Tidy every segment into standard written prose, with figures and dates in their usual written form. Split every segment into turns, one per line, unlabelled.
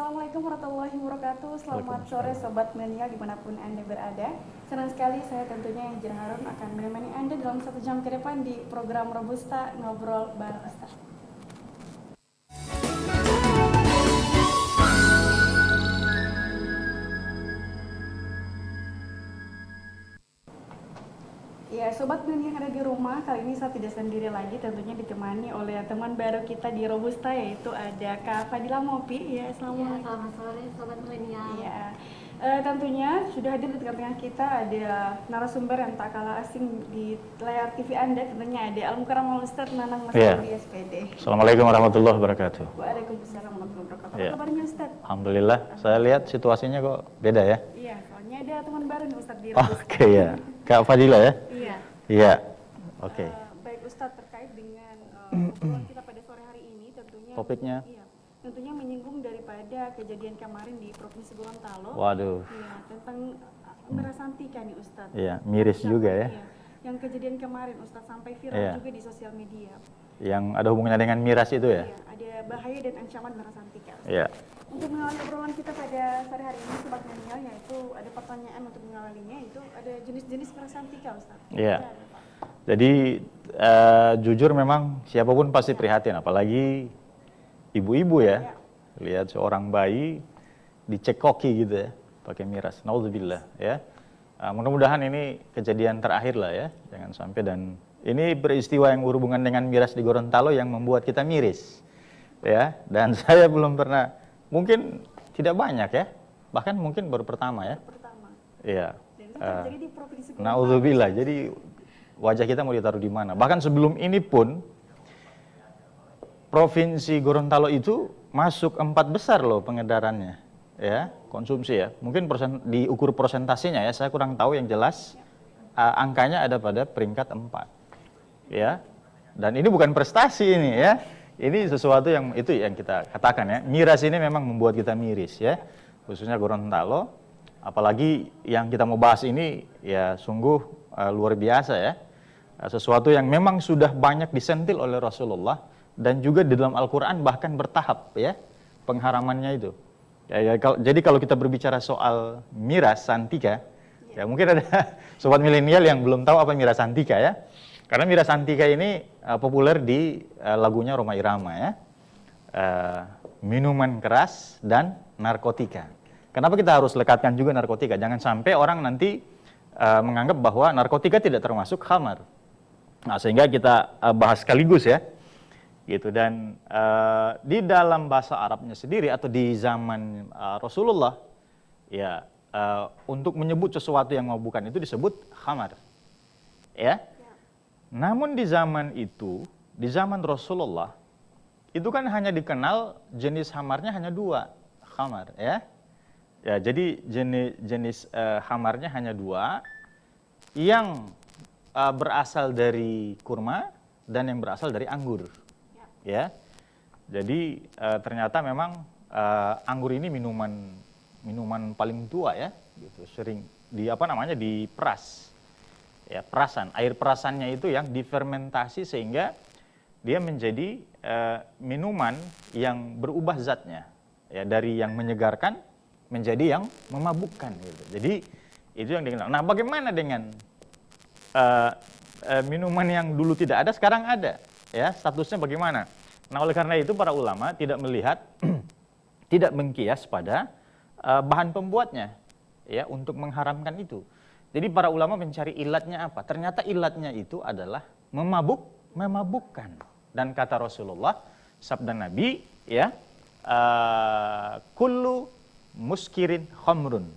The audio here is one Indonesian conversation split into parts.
Assalamualaikum warahmatullahi wabarakatuh. Selamat sore Sobat Milenial dimanapun Anda berada. Senang sekali saya tentunya Angel Harun akan menemani Anda dalam 1 jam ke depan di program Robusta Ngobrol Bareng Ustaz. Ya, Sobat Milenial yang ada di rumah, kali ini saya tidak sendiri lagi, tentunya ditemani oleh teman baru kita di Robusta, yaitu ada Kak Fadila Mopi. Ya,
Selamat sore Sobat Milenial.
Ya, tentunya sudah hadir di tengah-tengah kita ada narasumber yang tak kalah asing di layar TV Anda, tentunya ada Al-Mukarram Ustaz Nanang Mas di SPD.
Assalamualaikum warahmatullahi wabarakatuh.
Waalaikumsalam warahmatullahi wabarakatuh.
Ya.
Apa kabarnya Ustaz?
Alhamdulillah, saya lihat situasinya kok beda ya.
Iya, soalnya ada teman baru nih Ustaz di Robusta.
Oke ya, Kak Fadila ya?
Iya.
Iya, oke.
Baik Ustaz, terkait dengan obrolan kita pada sore hari ini, tentunya
Topiknya?
Iya, tentunya menyinggung daripada kejadian kemarin di Provinsi Gorontalo.
Waduh.
Iya, tentang miras Santika nih Ustaz.
Iya, miris juga ya.
Iya, yang kejadian kemarin Ustaz sampai viral
Iya.
juga di sosial media.
Yang ada hubungannya dengan miras itu ya?
Iya, ada bahaya dan ancaman miras Santika. Ustaz.
Iya.
Untuk mengawali obrolan kita pada sore hari ini Sobat Milenial, yaitu ada pertanyaan untuk mengawalinya, itu ada jenis-jenis miras Santika Ustaz.
Iya.
Ada, Pak.
Jadi jujur memang siapapun pasti prihatin, apalagi ibu-ibu ya. Lihat seorang bayi dicekoki gitu ya, pakai miras. Nauzubillah ya. Mudah-mudahan ini kejadian terakhir lah ya, jangan sampai. Dan ini peristiwa yang berhubungan dengan miras di Gorontalo yang membuat kita miris ya. Dan saya belum pernah, mungkin tidak banyak ya, bahkan mungkin baru pertama ya.
Pertama.
Iya.
Dan itu terjadi di Provinsi Gorontalo.
Nauzubillah. Jadi wajah kita mau ditaruh di mana? Bahkan sebelum ini pun Provinsi Gorontalo itu masuk 4 besar loh pengedarannya, ya, konsumsi ya. Mungkin diukur persentasenya ya, saya kurang tahu, yang jelas angkanya ada pada peringkat 4, ya. Dan ini bukan prestasi ini ya, ini sesuatu yang itu yang kita katakan ya. Miras ini memang membuat kita miris ya, khususnya Gorontalo. Apalagi yang kita mau bahas ini ya sungguh luar biasa ya. Sesuatu yang memang sudah banyak disentil oleh Rasulullah dan juga di dalam Al-Quran bahkan bertahap ya pengharamannya itu. Jadi kalau kita berbicara soal miras Santika, ya mungkin ada sobat milenial yang belum tahu apa miras Santika ya. Karena miras Santika ini populer di lagunya Rhoma Irama ya. Minuman keras dan narkotika. Kenapa kita harus lekatkan juga narkotika? Jangan sampai orang nanti menganggap bahwa narkotika tidak termasuk khamar. Nah, sehingga kita bahas sekaligus ya. Gitu. Dan di dalam bahasa Arabnya sendiri atau di zaman Rasulullah ya, untuk menyebut sesuatu yang memabukkan itu disebut khamar. Ya. Namun di zaman itu, di zaman Rasulullah itu kan hanya dikenal jenis khamarnya hanya 2 khamar ya. Ya, jadi jenis khamarnya hanya 2 yang berasal dari kurma dan yang berasal dari anggur. Ya, jadi ternyata memang anggur ini minuman paling tua ya, gitu. Sering diperas, ya perasan. Air perasannya itu yang difermentasi sehingga dia menjadi minuman yang berubah zatnya, ya dari yang menyegarkan menjadi yang memabukkan. Gitu. Jadi itu yang dikenal. Nah, bagaimana dengan minuman yang dulu tidak ada sekarang ada? Ya, statusnya bagaimana? Nah, oleh karena itu para ulama tidak melihat, tidak mengkias pada bahan pembuatnya, ya, untuk mengharamkan itu. Jadi para ulama mencari ilatnya apa? Ternyata ilatnya itu adalah memabukkan. Dan kata Rasulullah, sabda Nabi, ya, kullu muskirin khamrun.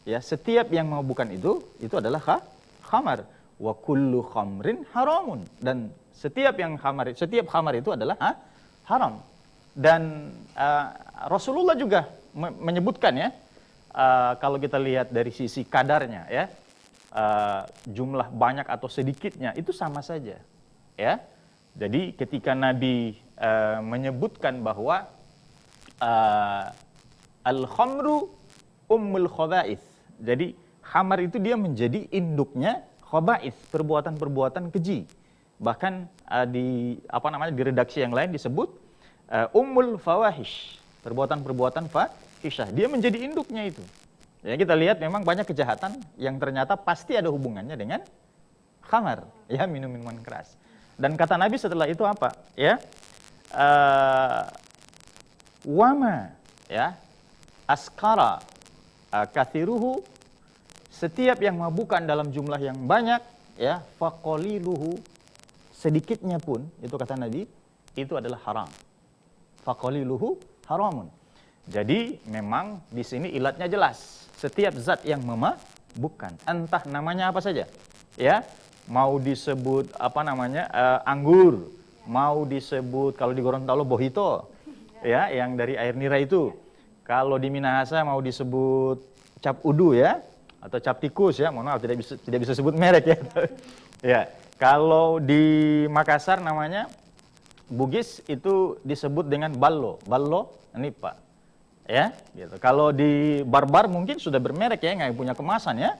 Ya, setiap yang memabukkan itu adalah khamar. Wa kullu khamrin haramun. Dan setiap khamar itu adalah haram. Dan Rasulullah juga menyebutkan ya, kalau kita lihat dari sisi kadarnya ya, jumlah banyak atau sedikitnya itu sama saja ya. Jadi ketika Nabi menyebutkan bahwa al-khamru ummul khaba'ith, jadi khamar itu dia menjadi induknya khaba'ith, perbuatan-perbuatan keji. Bahkan di redaksi yang lain disebut ummul fawahish, perbuatan-perbuatan Kisah. Dia menjadi induknya itu. Ya, kita lihat memang banyak kejahatan yang ternyata pasti ada hubungannya dengan khamar, ya, minum-minuman keras. Dan kata Nabi setelah itu apa? Ya, wama, ya, askara, kathiruhu, setiap yang mabukan dalam jumlah yang banyak, ya, faqaliluhu, sedikitnya pun, itu kata Nabi, itu adalah haram. Faqaliluhu haramun. Jadi memang di sini ilatnya jelas. Setiap zat yang memabukkan, entah namanya apa saja, ya, mau disebut apa namanya anggur, mau disebut kalau di Gorontalo bohito, ya, yang dari air nira itu. Kalau di Minahasa mau disebut cap udu, ya, atau cap tikus, ya, mohon maaf tidak bisa sebut merek, ya. Ya, kalau di Makassar namanya Bugis itu disebut dengan ballo nipa, ya, gitu. Kalau di Barbar mungkin sudah bermerek, ya, yang punya kemasan, ya,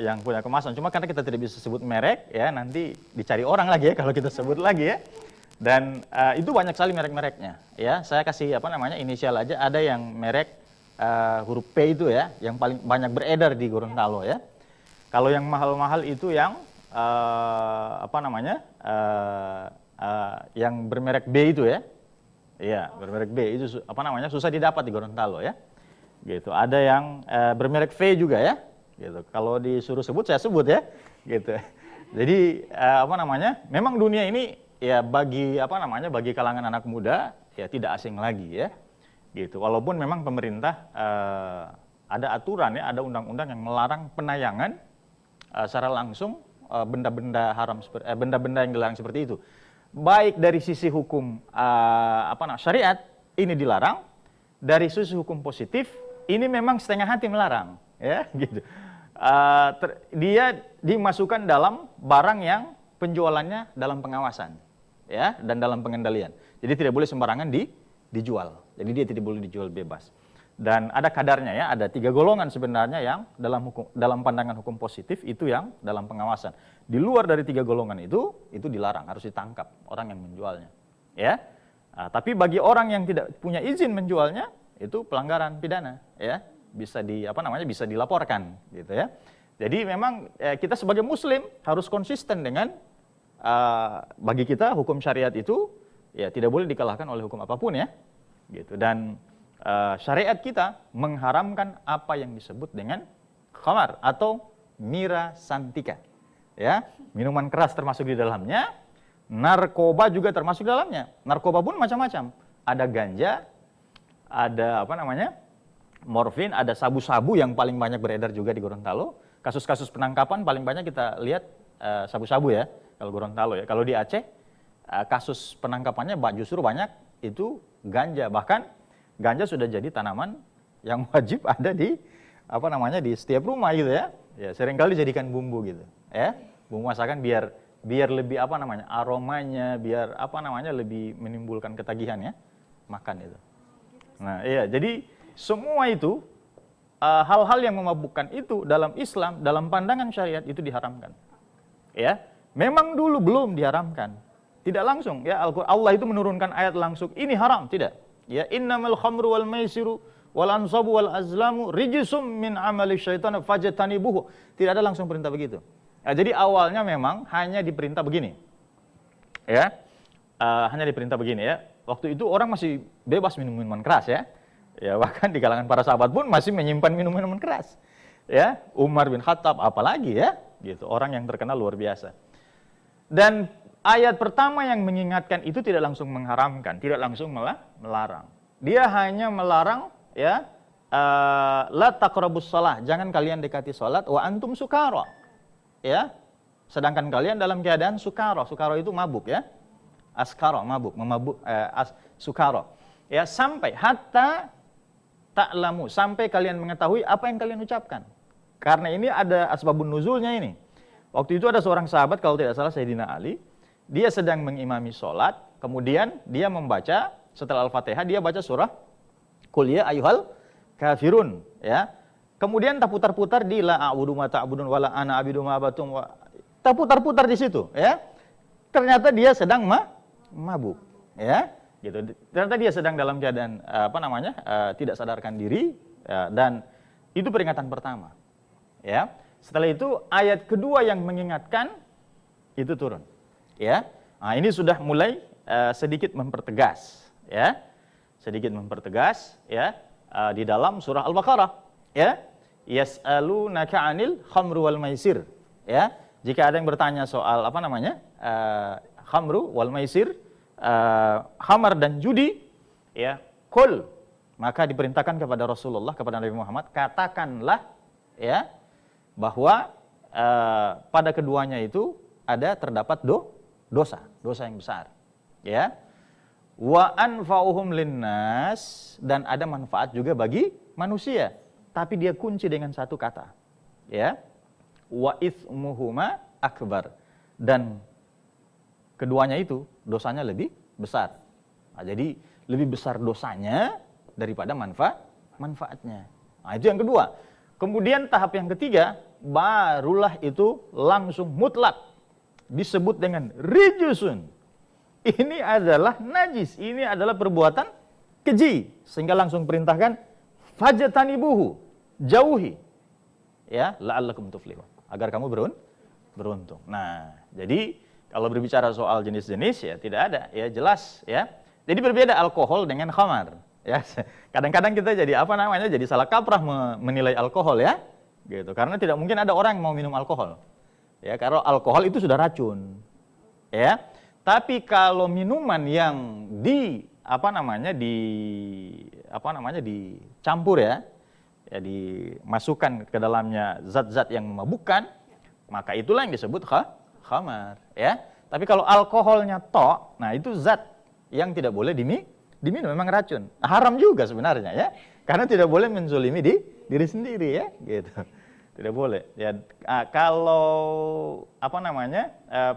yang punya kemasan. Cuma karena kita tidak bisa sebut merek, ya, nanti dicari orang lagi, ya, kalau kita sebut lagi, ya. Dan itu banyak sekali merek-mereknya, ya. Saya kasih apa namanya inisial aja. Ada yang merek huruf P itu, ya, yang paling banyak beredar di Gorontalo, ya. Kalau yang mahal-mahal itu yang apa namanya yang bermerek B itu, ya. Iya, bermerek B itu apa namanya susah didapat di Gorontalo, ya. Gitu. Ada yang bermerek V juga, ya. Gitu. Kalau disuruh sebut saya sebut, ya. Gitu. Jadi apa namanya? Memang dunia ini, ya, bagi apa namanya bagi kalangan anak muda, ya, tidak asing lagi, ya. Gitu. Walaupun memang pemerintah ada aturan, ya, ada undang-undang yang melarang penayangan secara langsung benda-benda haram, benda-benda yang dilarang seperti itu. Baik dari sisi hukum syariat ini dilarang, dari sisi hukum positif ini memang setengah hati melarang, ya, gitu. Dia dimasukkan dalam barang yang penjualannya dalam pengawasan, ya, dan dalam pengendalian. Jadi tidak boleh sembarangan dijual. Jadi dia tidak boleh dijual bebas. Dan ada kadarnya, ya, ada 3 golongan sebenarnya yang dalam pandangan hukum positif itu yang dalam pengawasan. Di luar dari 3 golongan itu dilarang, harus ditangkap orang yang menjualnya, ya. Tapi bagi orang yang tidak punya izin menjualnya itu pelanggaran pidana, ya, bisa bisa dilaporkan, gitu, ya. Jadi memang kita sebagai Muslim harus konsisten dengan bagi kita hukum syariat itu, ya, tidak boleh dikalahkan oleh hukum apapun, ya, gitu. Dan syariat kita mengharamkan apa yang disebut dengan khamar atau mira santika, ya, minuman keras termasuk di dalamnya, narkoba juga termasuk di dalamnya. Narkoba pun macam-macam, ada ganja, ada apa namanya morfin, ada sabu-sabu yang paling banyak beredar juga di Gorontalo. Kasus-kasus penangkapan paling banyak kita lihat sabu-sabu, ya, kalau Gorontalo, ya. Kalau di Aceh kasus penangkapannya justru banyak itu ganja, bahkan ganja sudah jadi tanaman yang wajib ada di di setiap rumah, gitu, ya. Ya, seringkali dijadikan bumbu, gitu, ya. Bumbu masakan biar lebih aromanya, biar lebih menimbulkan ketagihan, ya, makan itu. Nah, iya, jadi semua itu hal-hal yang memabukkan itu dalam Islam, dalam pandangan syariat itu diharamkan. Ya, memang dulu belum diharamkan. Tidak langsung, ya, Allah itu menurunkan ayat langsung ini haram, tidak. Ya, innamal khamru wal maisiru wal ansabu wal azlamu rijsum min amali syaitan fajtanibuhu. Tidak ada langsung perintah begitu. Ya, jadi awalnya memang hanya diperintah begini. Ya. Hanya diperintah begini, ya. Waktu itu orang masih bebas minum minuman keras, ya. Ya, bahkan di kalangan para sahabat pun masih menyimpan minuman keras. Ya, Umar bin Khattab apalagi, ya, gitu. Orang yang terkenal luar biasa. Dan ayat pertama yang mengingatkan itu tidak langsung mengharamkan, tidak langsung melarang. Dia hanya melarang, ya, la taqrabus shalah, jangan kalian dekati salat wa antum sukara. Ya. Sedangkan kalian dalam keadaan sukara. Sukara itu mabuk, ya. Askara, mabuk, sukara. Ya, sampai hatta ta'lamu, sampai kalian mengetahui apa yang kalian ucapkan. Karena ini ada asbabun nuzulnya ini. Waktu itu ada seorang sahabat, kalau tidak salah Sayyidina Ali, dia sedang mengimami sholat, kemudian dia membaca, setelah Al-Fatihah, dia baca surah Qul ya ayyuhal kafirun, ya. Kemudian tak putar-putar di la a'budu ma ta'budun wa la ana abidu ma abatum, tak putar-putar di situ, ya. Ternyata dia sedang mabuk, ya. Gitu. Ternyata dia sedang dalam keadaan tidak sadarkan diri, ya, dan itu peringatan pertama. Ya. Setelah itu ayat kedua yang mengingatkan itu turun. Ya. Nah, ini sudah mulai sedikit mempertegas, ya. Sedikit mempertegas, ya, di dalam surah Al-Baqarah, ya. Yas'alunaka 'anil khamru wal maisir, ya. Jika ada yang bertanya soal khamru wal maisir, khamar dan judi, ya, qul, maka diperintahkan kepada Rasulullah, kepada Nabi Muhammad, katakanlah, ya, bahwa pada keduanya itu terdapat dosa yang besar, ya. Wa anfa'uhum linnas, dan ada manfaat juga bagi manusia, tapi dia kunci dengan satu kata, ya. Wa itsmuhuma akbar, dan keduanya itu dosanya lebih besar. Nah, jadi lebih besar dosanya daripada manfaatnya. Nah, itu yang kedua. Kemudian tahap yang ketiga, barulah itu langsung mutlak disebut dengan rijusun. Ini adalah najis, ini adalah perbuatan keji, sehingga langsung perintahkan fajtanibuhu, jauhi, ya, la'allakum tuflihun, agar kamu beruntung. Nah, jadi kalau berbicara soal jenis-jenis, ya tidak ada, ya jelas, ya. Jadi berbeda alkohol dengan khamar, ya. Kadang-kadang kita jadi jadi salah kaprah menilai alkohol, ya, gitu. Karena tidak mungkin ada orang yang mau minum alkohol, ya. Karena alkohol itu sudah racun, ya. Tapi kalau minuman yang dicampur, ya, dimasukkan ke dalamnya zat-zat yang memabukkan, maka itulah yang disebut khamar, ya. Tapi kalau alkoholnya nah itu zat yang tidak boleh diminum, memang racun. Haram juga sebenarnya, ya. Karena tidak boleh menzolimi diri sendiri, ya, gitu. Tidak boleh. Ya, kalau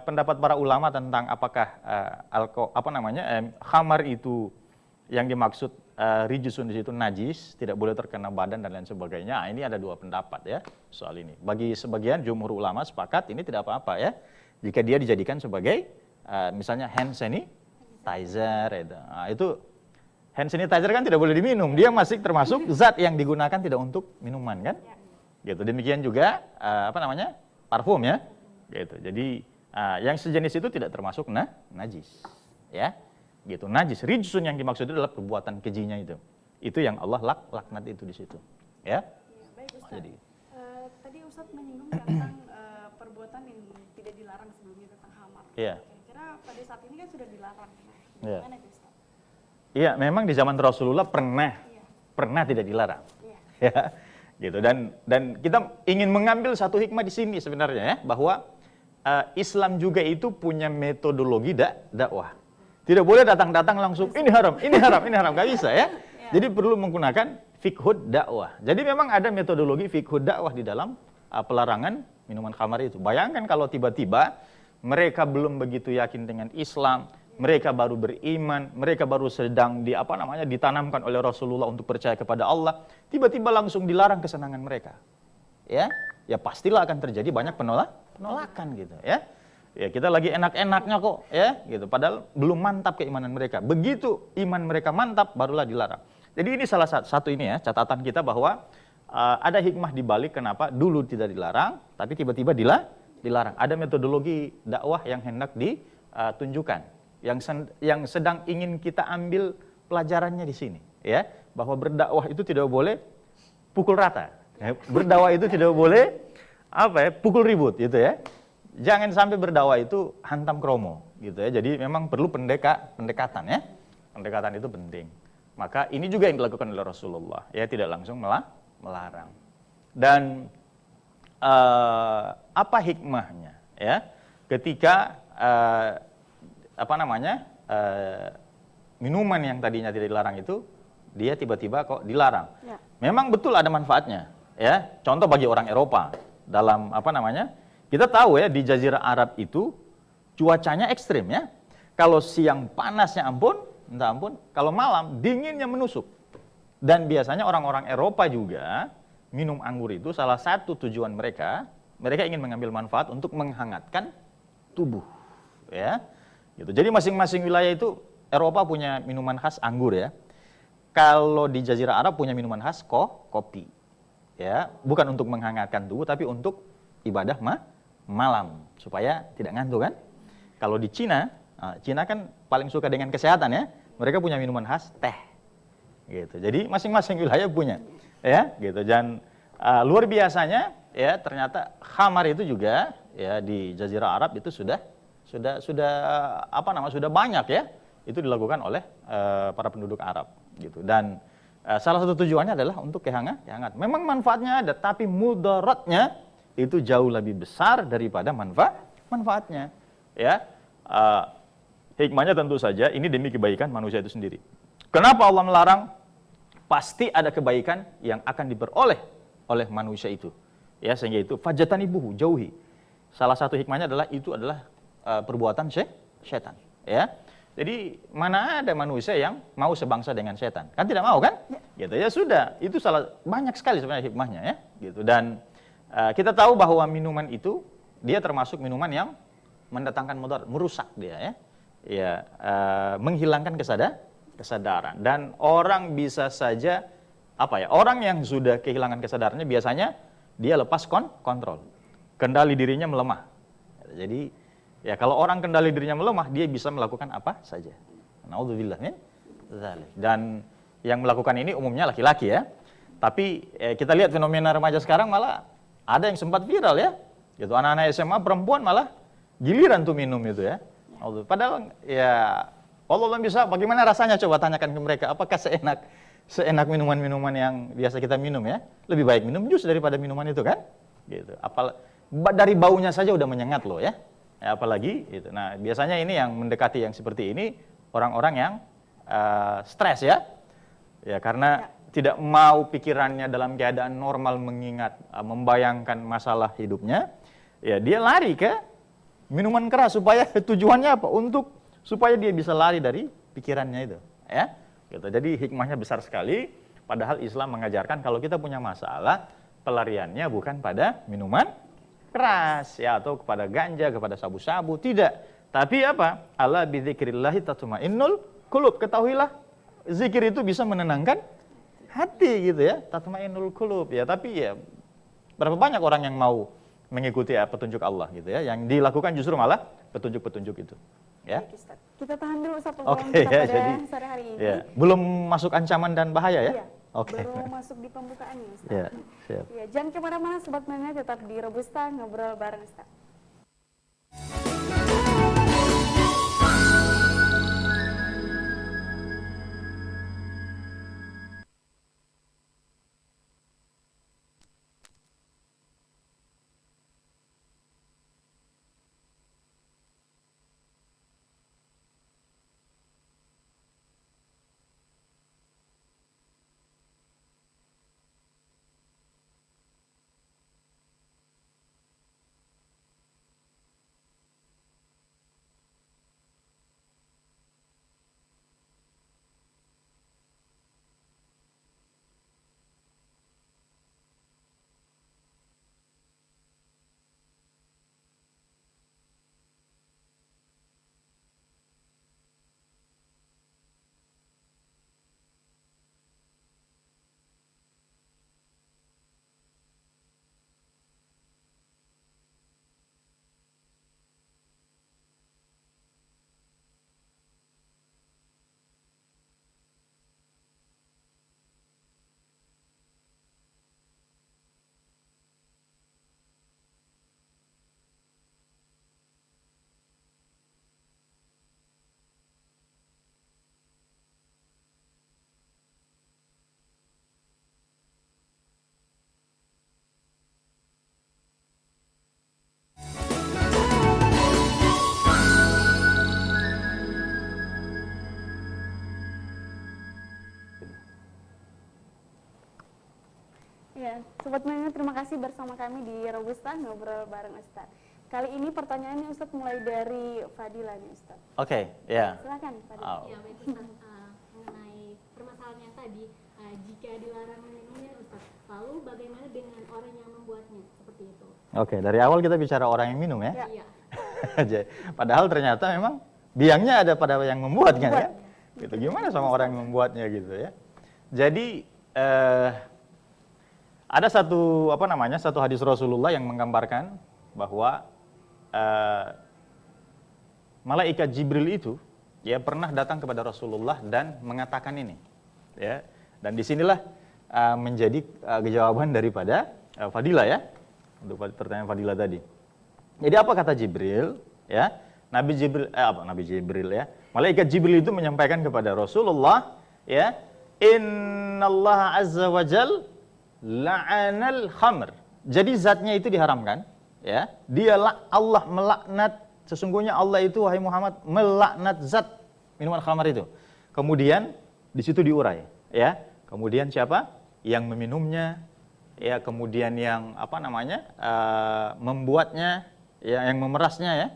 pendapat para ulama tentang apakah khamar itu yang dimaksud rijusun di situ najis, tidak boleh terkena badan dan lain sebagainya. Nah, ini ada dua pendapat, ya, soal ini. Bagi sebagian jumhur ulama sepakat ini tidak apa-apa, ya, jika dia dijadikan sebagai misalnya hand sanitizer, itu hand sanitizer kan tidak boleh diminum, dia masih termasuk zat yang digunakan tidak untuk minuman, kan? Gitu. Demikian juga parfum, ya, gitu. Jadi yang sejenis itu tidak termasuk najis, ya, gitu. Najis, rijsun yang dimaksud itu adalah perbuatan kejinya itu yang Allah laknat itu di situ, ya.
Baik, Ustaz.
Jadi
Tadi Ustaz menyinggung tentang perbuatan yang tidak dilarang sebelumnya tentang khamar.
Iya.
Kira-kira pada saat ini kan sudah dilarang. Nah,
Iya.
gimana itu, Ustaz?
Iya, memang di zaman Rasulullah pernah tidak dilarang, ya, gitu. Dan kita ingin mengambil satu hikmah di sini sebenarnya, ya, bahwa Islam juga itu punya metodologi dakwah. Tidak boleh datang-datang langsung ini haram, nggak bisa, ya. Jadi perlu menggunakan fiqhud dakwah. Jadi memang ada metodologi fiqhud dakwah di dalam pelarangan minuman khamar itu. Bayangkan kalau tiba-tiba mereka belum begitu yakin dengan Islam, mereka baru beriman, mereka baru sedang ditanamkan oleh Rasulullah untuk percaya kepada Allah, tiba-tiba langsung dilarang kesenangan mereka. Ya pastilah akan terjadi banyak penolakan gitu, ya. Ya, kita lagi enak-enaknya kok, ya, gitu. Padahal belum mantap keimanan mereka. Begitu iman mereka mantap, barulah dilarang. Jadi ini salah satu ini, ya, catatan kita bahwa ada hikmah di balik kenapa dulu tidak dilarang, tapi tiba-tiba dilarang. Ada metodologi dakwah yang hendak ditunjukkan, yang sedang ingin kita ambil pelajarannya di sini, ya, bahwa berdakwah itu tidak boleh pukul rata, ya. Berdakwah itu tidak boleh pukul ribut, gitu, ya. Jangan sampai berdakwah itu hantam kromo, gitu, ya. Jadi memang perlu pendekatan, ya. Pendekatan itu penting. Maka ini juga yang dilakukan oleh Rasulullah, ya, tidak langsung melarang. Dan apa hikmahnya, ya, ketika minuman yang tadinya tidak dilarang itu dia tiba-tiba kok dilarang. Ya. Memang betul ada manfaatnya, ya. Contoh bagi orang Eropa dalam kita tahu, ya, di Jazirah Arab itu cuacanya ekstrim, ya. Kalau siang panasnya minta ampun, kalau malam dinginnya menusuk. Dan biasanya orang-orang Eropa juga minum anggur itu salah satu tujuan mereka ingin mengambil manfaat untuk menghangatkan tubuh, ya. Gitu. Jadi masing-masing wilayah itu Eropa punya minuman khas anggur ya. Kalau di Jazirah Arab punya minuman khas kopi. Ya, bukan untuk menghangatkan tubuh tapi untuk ibadah malam supaya tidak ngantuk kan. Kalau di Cina, Cina kan paling suka dengan kesehatan ya. Mereka punya minuman khas teh. Gitu. Jadi masing-masing wilayah punya ya, gitu. Dan luar biasanya ya ternyata khamar itu juga ya di Jazirah Arab itu sudah sudah banyak ya. Itu dilakukan oleh para penduduk Arab gitu. Dan salah satu tujuannya adalah untuk kehangatan. Memang manfaatnya ada, tapi mudaratnya itu jauh lebih besar daripada manfaatnya. Ya, hikmahnya tentu saja ini demi kebaikan manusia itu sendiri. Kenapa Allah melarang? Pasti ada kebaikan yang akan diperoleh oleh manusia itu. Ya, sehingga itu fajatanibuhu, jauhi. Salah satu hikmahnya adalah itu adalah perbuatan setan. Ya. Jadi mana ada manusia yang mau sebangsa dengan setan? Kan tidak mau kan? Ya. Gitu ya sudah. Itu banyak sekali sebenarnya hikmahnya ya. Gitu. Dan kita tahu bahwa minuman itu dia termasuk minuman yang mendatangkan mudarat, merusak dia ya. Ya, menghilangkan kesadaran. Dan orang bisa saja orang yang sudah kehilangan kesadarannya biasanya dia lepas kontrol. Kendali dirinya melemah. Jadi ya kalau orang kendali dirinya melemah, dia bisa melakukan apa saja. Naudzubillah min dzalik. Dan yang melakukan ini umumnya laki-laki ya. Tapi kita lihat fenomena remaja sekarang malah ada yang sempat viral ya. Gitu, anak-anak SMA perempuan malah giliran tuh minum itu ya. Padahal ya Allah bisa, bagaimana rasanya coba tanyakan ke mereka, apakah seenak minuman-minuman yang biasa kita minum ya. Lebih baik minum jus daripada minuman itu kan. Gitu. Dari baunya saja udah menyengat loh ya. Apalagi itu. Nah, biasanya ini yang mendekati yang seperti ini orang-orang yang stres ya. Ya, karena tidak mau pikirannya dalam keadaan normal mengingat membayangkan masalah hidupnya, ya dia lari ke minuman keras supaya tujuannya apa? Supaya dia bisa lari dari pikirannya itu, ya. Gitu. Jadi hikmahnya besar sekali. Padahal Islam mengajarkan kalau kita punya masalah, pelariannya bukan pada minuman keras ya atau kepada ganja, kepada sabu-sabu, tidak. Tapi apa? Ala bidzikrillah tatmainnul qulub. Ketahuilah zikir itu bisa menenangkan hati gitu ya, tatmainnul qulub ya. Tapi ya berapa banyak orang yang mau mengikuti petunjuk Allah gitu ya. Yang dilakukan justru malah petunjuk-petunjuk itu. Ya.
Baik, Ustaz. Kita tahan dulu satu
Oke,
kita
ya,
pada
jadi,
sore hari ini.
Ya. Belum masuk ancaman dan bahaya ya?
Iya.
Oke.
Baru masuk di pembukaannya, Ustaz.
Ya, siap.
Ya, jangan kemana-mana Sobat Mania, tetap di Robusta ngobrol bareng Ustaz. Ya, Sobat Mania, terima kasih bersama kami di Robusta ngobrol bareng Ustaz. Kali ini pertanyaannya Ustaz mulai dari Fadila nih Ustaz.
Oke, ya.
Silakan Fadila.
Ya, baik Ustaz, mengenai permasalahan yang tadi, jika dilarang meminumnya Ustaz, lalu bagaimana dengan orang yang membuatnya seperti itu?
Oke, dari awal kita bicara orang yang minum ya.
Iya.
Padahal ternyata memang biangnya ada pada yang membuat kan ya. Gitu. Gimana sama orang yang membuatnya gitu ya? Jadi ada satu hadis Rasulullah yang menggambarkan bahwa malaikat Jibril itu ya pernah datang kepada Rasulullah dan mengatakan ini, ya. Dan disinilah menjadi jawaban daripada Fadilah ya, untuk pertanyaan Fadilah tadi. Jadi apa kata Jibril? Ya, Nabi Jibril ya, malaikat Jibril itu menyampaikan kepada Rasulullah, ya, Innallaha azza wa jal la'anal khamr. Jadi zatnya itu diharamkan, ya. Allah melaknat, sesungguhnya Allah itu wahai Muhammad melaknat zat minuman khamar itu. Kemudian di situ diurai, ya. Kemudian siapa yang meminumnya, ya, kemudian yang membuatnya, ya, yang memerasnya, ya.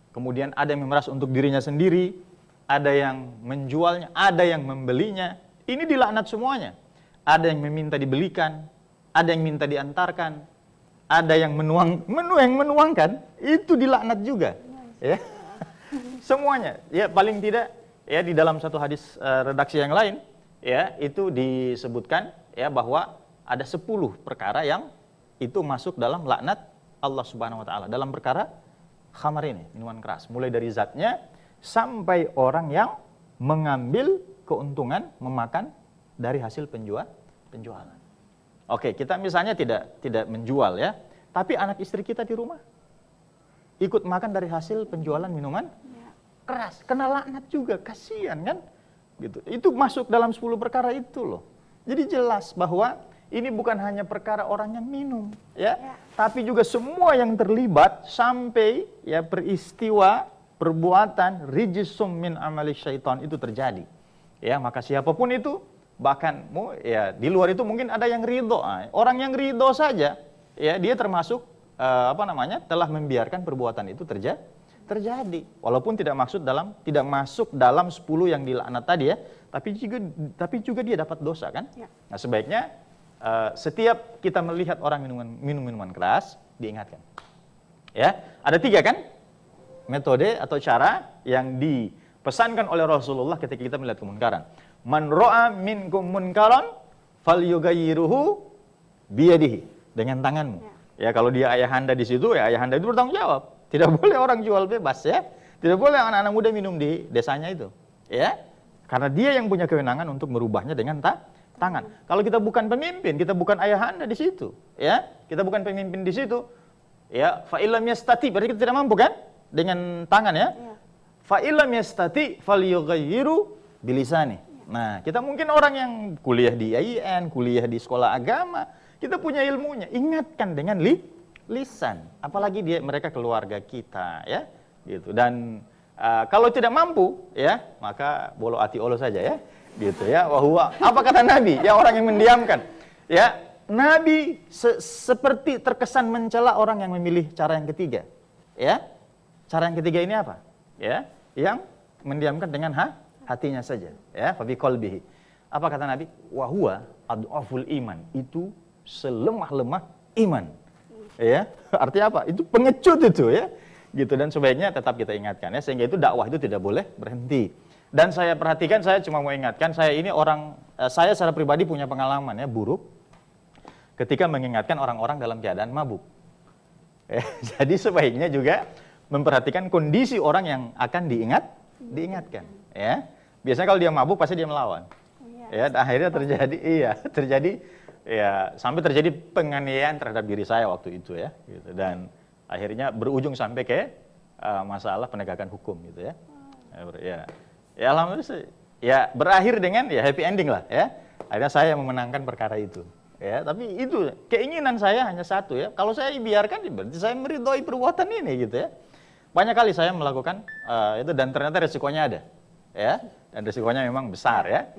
Kemudian ada yang memeras untuk dirinya sendiri, ada yang menjualnya, ada yang membelinya. Ini dilaknat semuanya. Ada yang meminta dibelikan, ada yang minta diantarkan, ada yang menuangkan, itu dilaknat juga, ya. Semuanya, ya, paling tidak ya di dalam satu hadis redaksi yang lain, ya, itu disebutkan ya bahwa ada 10 perkara yang itu masuk dalam laknat Allah Subhanahu wa taala dalam perkara khamar ini, minuman keras, mulai dari zatnya sampai orang yang mengambil keuntungan memakan dari hasil penjualan. Oke, kita misalnya tidak menjual ya, tapi anak istri kita di rumah ikut makan dari hasil penjualan minuman keras, kena laknat juga, kasihan kan? Gitu. Itu masuk dalam 10 perkara itu loh. Jadi jelas bahwa ini bukan hanya perkara orang yang minum, ya, tapi juga semua yang terlibat sampai ya peristiwa perbuatan rijsum min amali syaitan itu terjadi. Ya, maka siapapun itu, bahkan ya di luar itu mungkin ada yang ridho. Orang yang ridho saja, ya, dia termasuk telah membiarkan perbuatan itu terjadi. Walaupun tidak masuk dalam 10 yang dilaknat tadi ya, tapi juga dia dapat dosa kan? Ya. Nah, sebaiknya setiap kita melihat orang minum minuman keras diingatkan. Ya, ada 3 kan? Metode atau cara yang dipesankan oleh Rasulullah ketika kita melihat kemunkaran. Man ra'a minkum munkaran falyughayyirhu biyadihi, dengan tanganmu. Ya, kalau dia ayahanda di situ, ya ayahanda itu bertanggung jawab. Tidak boleh orang jual bebas ya. Tidak boleh anak-anak muda minum di desanya itu. Ya. Karena dia yang punya kewenangan untuk merubahnya dengan tangan. Kalau kita bukan pemimpin, kita bukan ayahanda di situ, ya. Kita bukan pemimpin di situ. Ya, fa illam yastati, berarti kita tidak mampu kan dengan tangan ya. Fa illam yastati falyughayyiru bilisani. Nah, kita mungkin orang yang kuliah di IAIN, kuliah di sekolah agama, kita punya ilmunya, ingatkan dengan lisan. Apalagi mereka keluarga kita, ya, gitu. Dan kalau tidak mampu, ya, maka bolo ati olo saja, ya, gitu ya. Wahwa, apa kata Nabi? Ya, orang yang mendiamkan, ya. Nabi seperti terkesan mencela orang yang memilih cara yang ketiga, ya. Cara yang ketiga ini apa? Ya, yang mendiamkan dengan hatinya saja, ya, fa bi qalbihi. Apa kata Nabi? Wa huwa adhaful iman, itu selemah-lemah iman. Ya, artinya apa? Itu pengecut itu ya. Gitu, dan sebaiknya tetap kita ingatkan ya, sehingga itu dakwah itu tidak boleh berhenti. Dan saya perhatikan, saya cuma mau ingatkan, saya secara pribadi punya pengalaman ya buruk ketika mengingatkan orang-orang dalam keadaan mabuk. Jadi sebaiknya juga memperhatikan kondisi orang yang akan diingatkan ya. Biasanya kalau dia mabuk pasti dia melawan. Ya, dan akhirnya terjadi sampai terjadi penganiayaan terhadap diri saya waktu itu ya, gitu. Dan akhirnya berujung sampai ke masalah penegakan hukum gitu ya. Ya alhamdulillah ya berakhir dengan ya happy ending lah ya. Akhirnya saya memenangkan perkara itu. Ya, tapi itu keinginan saya hanya satu ya. Kalau saya biarkan berarti saya meridhoi perbuatan ini gitu ya. Banyak kali saya melakukan itu dan ternyata resikonya ada. Ya, dan risikonya memang besar ya.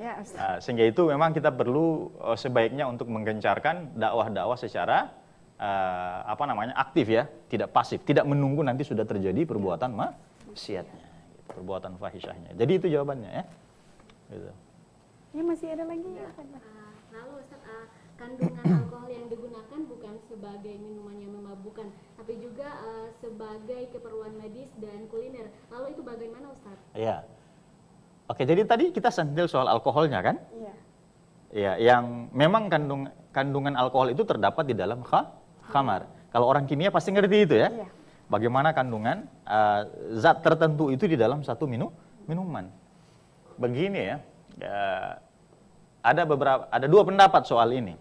Sehingga itu memang kita perlu sebaiknya untuk menggencarkan dakwah-dakwah secara aktif ya, tidak pasif, tidak menunggu nanti sudah terjadi perbuatan maksiatnya, gitu, perbuatan fahisyahnya. Jadi itu jawabannya ya. Gitu.
Ya, masih ada lagi.
Lalu Ustaz, kandungan alkohol yang digunakan bukan sebagai minuman yang memabukkan, tapi juga sebagai keperluan medis dan kuliner. Lalu itu bagaimana Ustaz?
Ya. Oke, jadi tadi kita sentil soal alkoholnya kan?
Iya.
Ya, yang memang kandungan alkohol itu terdapat di dalam khamar. Kalau orang kimia pasti ngerti itu ya.
Iya.
Bagaimana kandungan zat tertentu itu di dalam satu minuman. Begini ya, ada dua pendapat soal ini.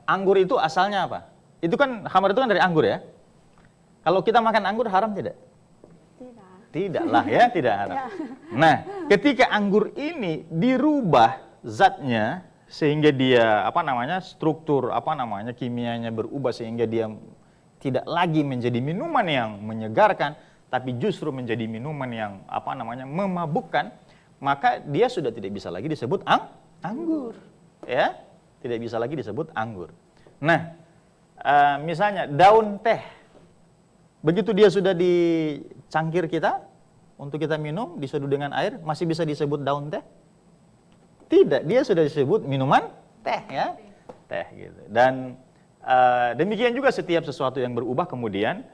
Anggur itu asalnya apa? Itu kan khamar itu kan dari anggur ya. Kalau kita makan anggur haram tidak?
Tidak.
Tidaklah ya, tidak haram.
Ya.
Nah, ketika anggur ini dirubah zatnya sehingga dia struktur kimianya berubah sehingga dia tidak lagi menjadi minuman yang menyegarkan, tapi justru menjadi minuman yang memabukkan, maka dia sudah tidak bisa lagi disebut anggur, ya, tidak bisa lagi disebut anggur. Nah, misalnya daun teh, begitu dia sudah di cangkir kita untuk kita minum, diseduh dengan air, masih bisa disebut daun teh? Tidak, dia sudah disebut minuman teh, ya, teh gitu. Dan demikian juga setiap sesuatu yang berubah kemudian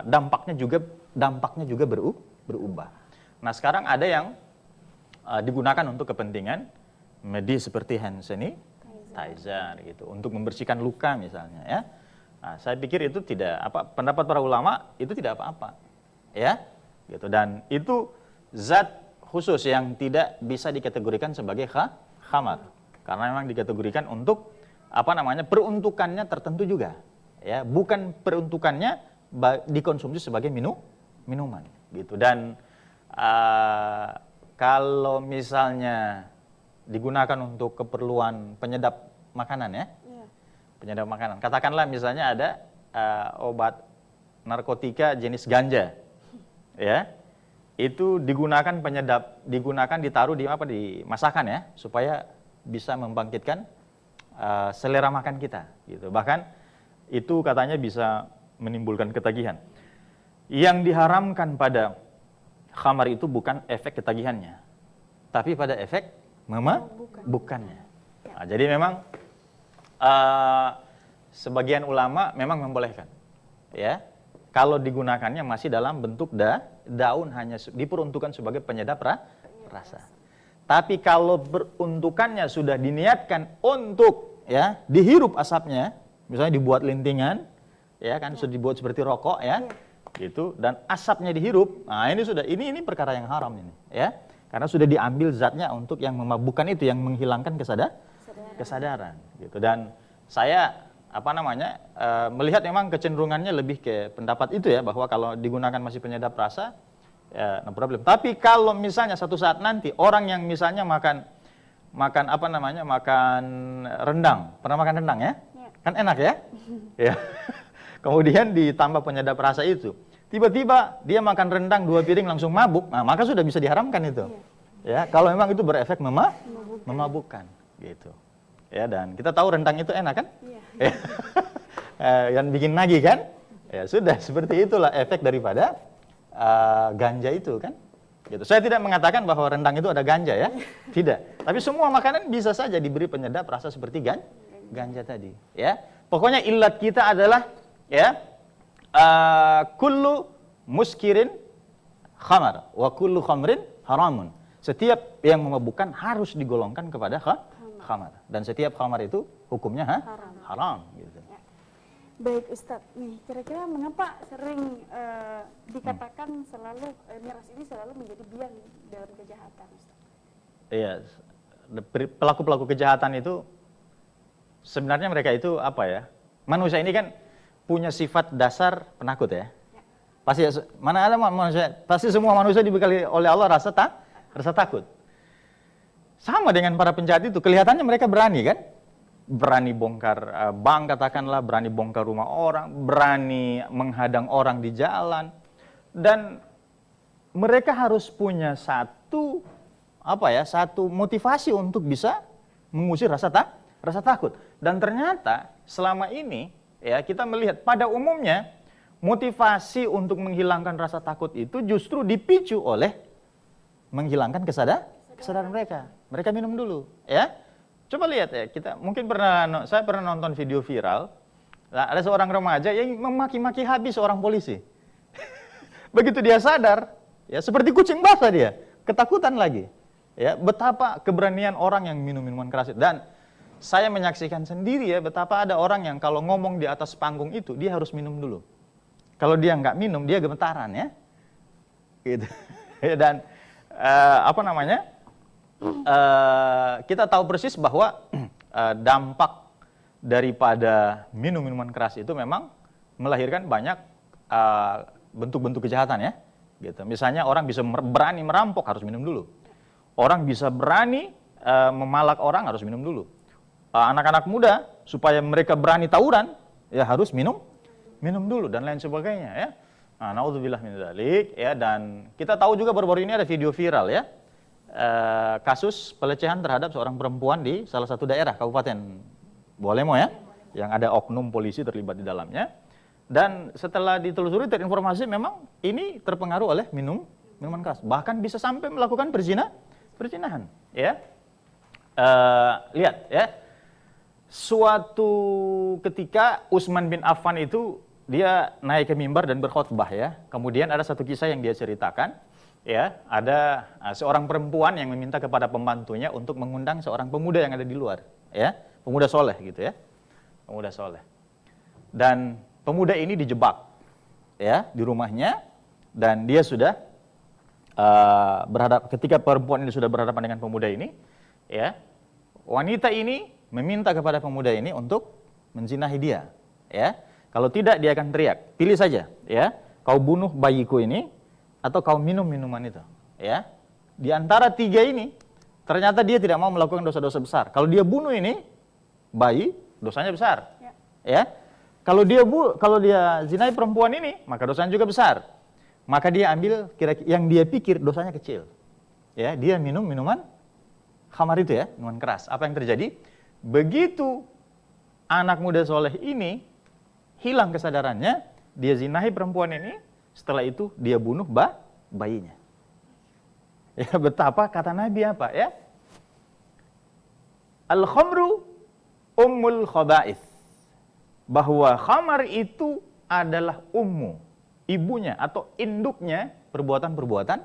dampaknya juga berubah. Nah, sekarang ada yang digunakan untuk kepentingan medis seperti hand sanitizer gitu, untuk membersihkan luka misalnya ya. Nah, saya pikir itu tidak pendapat para ulama itu tidak apa-apa. Ya. Gitu, dan itu zat khusus yang tidak bisa dikategorikan sebagai khamar karena memang dikategorikan untuk peruntukannya tertentu juga, ya, bukan peruntukannya dikonsumsi sebagai minuman, gitu. Dan kalau misalnya digunakan untuk keperluan penyedap makanan, ya, penyedap makanan, katakanlah misalnya ada obat narkotika jenis ganja, ya, itu digunakan ditaruh di masakan ya, supaya bisa membangkitkan selera makan kita, gitu. Bahkan itu katanya bisa menimbulkan ketagihan. Yang diharamkan pada khamar itu bukan efek ketagihannya, tapi pada efek memabukkannya. Nah, jadi memang sebagian ulama memang membolehkan, ya, kalau digunakannya masih dalam bentuk daun, hanya diperuntukkan sebagai penyedap rasa. Tapi kalau peruntukannya sudah diniatkan untuk, ya, dihirup asapnya, misalnya dibuat lintingan, ya kan, sudah dibuat seperti rokok, ya, gitu, dan asapnya dihirup, nah ini perkara yang haram ini, ya, karena sudah diambil zatnya untuk yang memabukkan itu, yang menghilangkan kesadaran, gitu. Dan saya melihat memang kecenderungannya lebih ke pendapat itu ya, bahwa kalau digunakan masih penyedap rasa, ya, no problem. Tapi kalau misalnya satu saat nanti orang yang misalnya makan rendang, pernah makan rendang ya? Kan enak ya? Ya. Kemudian ditambah penyedap rasa itu, tiba-tiba dia makan rendang 2 piring langsung mabuk, nah, maka sudah bisa diharamkan itu. Ya, kalau memang itu berefek memabukkan, gitu. Ya, dan kita tahu rendang itu enak kan? Iya. Yang bikin nagih kan? Ya sudah, seperti itulah efek daripada ganja itu kan? Gitu. Saya tidak mengatakan bahwa rendang itu ada ganja ya, tidak. Tapi semua makanan bisa saja diberi penyedap rasa seperti ganja tadi. Ya, pokoknya ilat kita adalah, ya, kullu muskirin khamar wa kullu khamrin haramun. Setiap yang memabukkan harus digolongkan kepada khamar, dan setiap khamar itu hukumnya haram gitu.
Ya. Baik Ustadz, nih kira-kira mengapa sering dikatakan selalu miras ini selalu menjadi biang dalam kejahatan, Ustadz?
Iya, pelaku-pelaku kejahatan itu sebenarnya mereka itu apa ya? Manusia ini kan punya sifat dasar penakut ya. Pasti mana ada manusia, pasti semua manusia dibekali oleh Allah rasa takut. Sama dengan para penjahat itu, kelihatannya mereka berani kan? Berani bongkar bank katakanlah, berani bongkar rumah orang, berani menghadang orang di jalan. Dan mereka harus punya satu motivasi untuk bisa mengusir rasa takut. Dan ternyata selama ini ya kita melihat pada umumnya motivasi untuk menghilangkan rasa takut itu justru dipicu oleh menghilangkan kesadaran mereka. Mereka minum dulu, ya. Coba lihat ya, saya pernah nonton video viral. Nah, ada seorang remaja yang memaki-maki habis seorang polisi. Begitu dia sadar, ya seperti kucing basah dia, ketakutan lagi. Ya, betapa keberanian orang yang minum minuman keras itu. Dan saya menyaksikan sendiri ya, betapa ada orang yang kalau ngomong di atas panggung itu, dia harus minum dulu. Kalau dia nggak minum, dia gemetaran ya. Gitu. Dan kita tahu persis bahwa dampak daripada minum minuman keras itu memang melahirkan banyak bentuk-bentuk kejahatan ya. Gitu. Misalnya orang bisa berani merampok harus minum dulu. Orang bisa berani memalak orang harus minum dulu. Anak-anak muda supaya mereka berani tawuran ya harus minum dulu dan lain sebagainya ya. Nah, naudzubillah min dzalik ya. Dan kita tahu juga baru-baru ini ada video viral ya, kasus pelecehan terhadap seorang perempuan di salah satu daerah Kabupaten Bolemo ya, yang ada oknum polisi terlibat di dalamnya. Dan setelah ditelusuri terinformasi memang ini terpengaruh oleh minuman keras, bahkan bisa sampai melakukan perzinahan ya. Lihat ya, suatu ketika Utsman bin Affan itu dia naik ke mimbar dan berkhutbah ya. Kemudian ada satu kisah yang dia ceritakan ya, ada seorang perempuan yang meminta kepada pembantunya untuk mengundang seorang pemuda yang ada di luar ya, pemuda soleh gitu ya, pemuda soleh. Dan pemuda ini dijebak ya di rumahnya, dan dia sudah ketika perempuan ini sudah berhadapan dengan pemuda ini ya, wanita ini meminta kepada pemuda ini untuk menzinahi dia ya. Kalau tidak dia akan teriak, pilih saja ya, kau bunuh bayiku ini atau kau minum minuman itu ya. Di antara tiga ini ternyata dia tidak mau melakukan dosa-dosa besar. Kalau dia bunuh ini bayi, dosanya besar ya. Kalau dia zinai perempuan ini, maka dosanya juga besar. Maka dia ambil yang dia pikir dosanya kecil. Ya, dia minum minuman khamar itu ya, minuman keras. Apa yang terjadi? Begitu anak muda soleh ini hilang kesadarannya, dia zinahi perempuan ini, setelah itu dia bunuh bayinya. Ya, betapa kata Nabi apa ya? Al-khamru ummul khaba'ith. Bahwa khamar itu adalah ummu, ibunya atau induknya perbuatan-perbuatan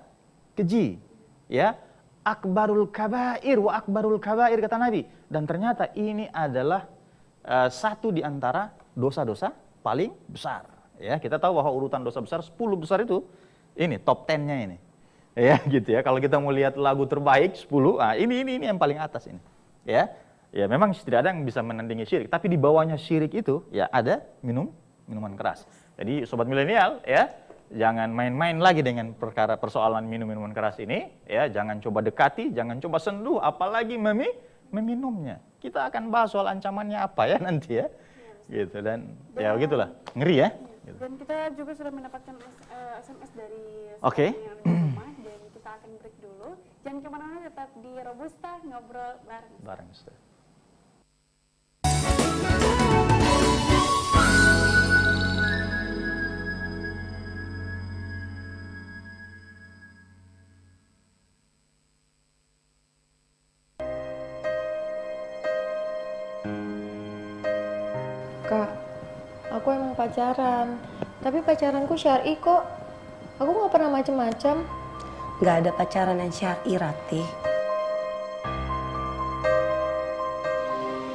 keji. Ya, akbarul kabair wa akbarul kabair kata Nabi. Dan ternyata ini adalah satu di antara dosa-dosa paling besar. Ya, kita tahu bahwa urutan dosa besar 10 besar itu ini top 10-nya ini. Ya, gitu ya. Kalau kita mau lihat lagu terbaik 10, ini yang paling atas ini. Ya. Ya memang tidak ada yang bisa menandingi syirik, tapi di bawahnya syirik itu ya ada minuman keras. Jadi sobat milenial ya, jangan main-main lagi dengan persoalan minuman keras ini ya, jangan coba dekati, jangan coba sentuh, apalagi meminumnya. Kita akan bahas soal ancamannya apa ya nanti ya. Gitu dan ya begitulah, ngeri ya. Gitu.
Dan kita juga sudah mendapatkan SMS dari
Oke.
yang ada di rumah, dan kita akan break dulu. Jangan kemana-mana, tetap di Robusta ngobrol bareng.
Ustaz.
Kak, aku emang pacaran, tapi pacaranku syar'i kok. Aku nggak pernah macem-macem.
Nggak ada pacaran yang syar'i, Ratih.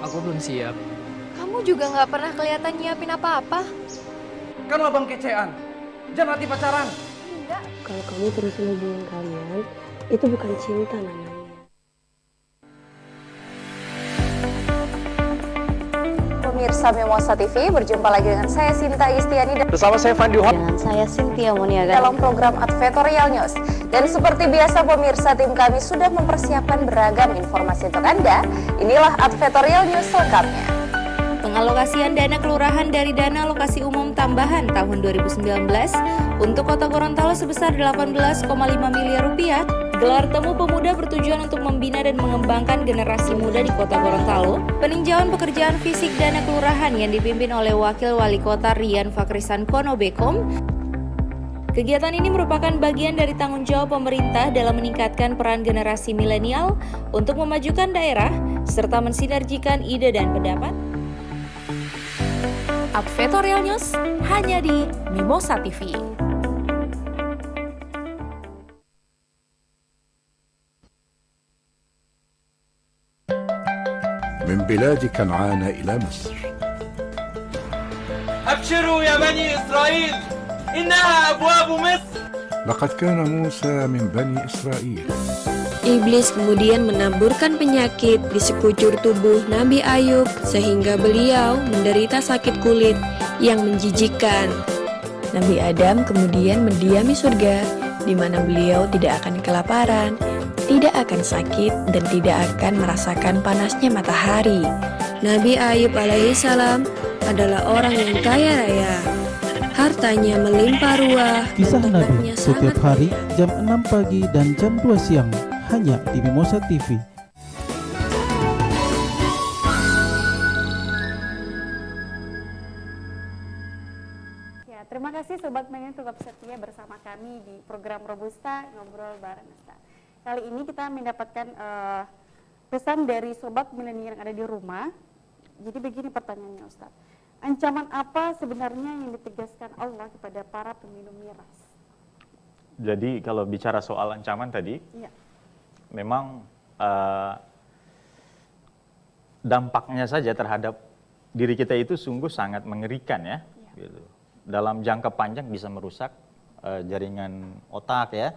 Aku belum siap.
Kamu juga nggak pernah kelihatan nyiapin apa-apa.
Kan abang kecean. Jangan Ratih pacaran.
Enggak.
Kalau kamu terusin hubungan kalian, itu bukan cinta namanya.
Pemirsa Mimosa TV, berjumpa lagi dengan saya Sinta Istiani
Bersama saya Fandi Hot.
Dan saya Cynthia Moniaga.
dalam program Advertorial News. Dan seperti biasa pemirsa, tim kami sudah mempersiapkan beragam informasi untuk Anda. Inilah Advertorial News selengkapnya.
Pengalokasian dana kelurahan dari dana alokasi umum tambahan tahun 2019 untuk Kota Gorontalo sebesar 18,5 miliar rupiah. Gelar temu pemuda bertujuan untuk membina dan mengembangkan generasi muda di Kota Gorontalo. Peninjauan pekerjaan fisik dana kelurahan yang dipimpin oleh Wakil Wali Kota Rian Fakrisan Kono Bekom. Kegiatan ini merupakan bagian dari tanggung jawab pemerintah dalam meningkatkan peran generasi milenial untuk memajukan daerah serta mensinergikan ide dan pendapat. Advertorial News hanya di Mimosa TV.
من بلاد كنعان إلى مصر.
أبشروا يا بني إسرائيل إنها أبواب مصر.
لقد كان موسى من بني إسرائيل.
Iblis kemudian menaburkan penyakit di sekujur tubuh Nabi Ayub sehingga beliau menderita sakit kulit yang menjijikkan. Nabi Adam kemudian mendiami surga, di mana beliau tidak akan kelaparan, tidak akan sakit, dan tidak akan merasakan panasnya matahari. Nabi Ayub alaihissalam adalah orang yang kaya raya. Hartanya melimpah ruah.
Kisah Nabi setiap hari jam 6 pagi dan jam 2 siang hanya di Mimosa TV.
Ya, terima kasih Sobat Milenial tetap setia bersama kami di program Robusta Ngobrol Bareng Ustaz. Kali ini kita mendapatkan pesan dari Sobat Milenial yang ada di rumah. Jadi begini pertanyaannya Ustaz. Ancaman apa sebenarnya yang ditegaskan Allah kepada para peminum miras?
Jadi kalau bicara soal ancaman tadi,
Iya.
memang dampaknya saja terhadap diri kita itu sungguh sangat mengerikan ya. Gitu. Dalam jangka panjang bisa merusak jaringan otak ya.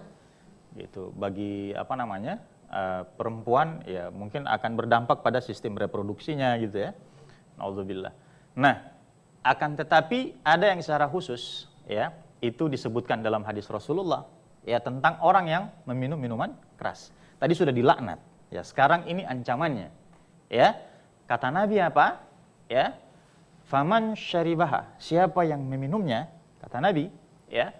Gitu. Bagi perempuan ya mungkin akan berdampak pada sistem reproduksinya gitu ya. Nauzubillah. Nah, akan tetapi ada yang secara khusus ya, itu disebutkan dalam hadis Rasulullah ya tentang orang yang meminum minuman keras. Tadi sudah dilaknat. Ya, sekarang ini ancamannya. Ya. Kata Nabi apa? Ya. Faman syaribaha, siapa yang meminumnya? Kata Nabi, ya.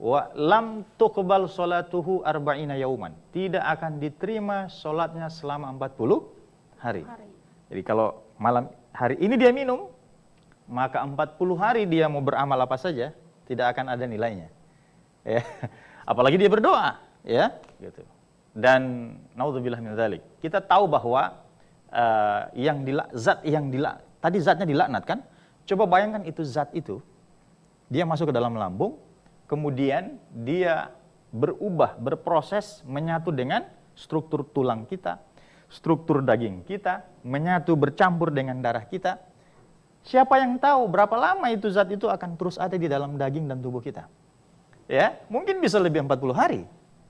Wa lam tuqbal salatuhu arba'ina yauman. Tidak akan diterima salatnya selama 40 hari. Jadi kalau malam hari ini dia minum, maka 40 hari dia mau beramal apa saja tidak akan ada nilainya. Ya. Apalagi dia berdoa, ya, gitu. Dan naudzubillah min dzalik. Kita tahu bahwa tadi zatnya dilaknat kan? Coba bayangkan itu zat itu dia masuk ke dalam lambung, kemudian dia berproses menyatu dengan struktur tulang kita, struktur daging kita, menyatu bercampur dengan darah kita. Siapa yang tahu berapa lama itu zat itu akan terus ada di dalam daging dan tubuh kita? Ya, mungkin bisa lebih 40 hari.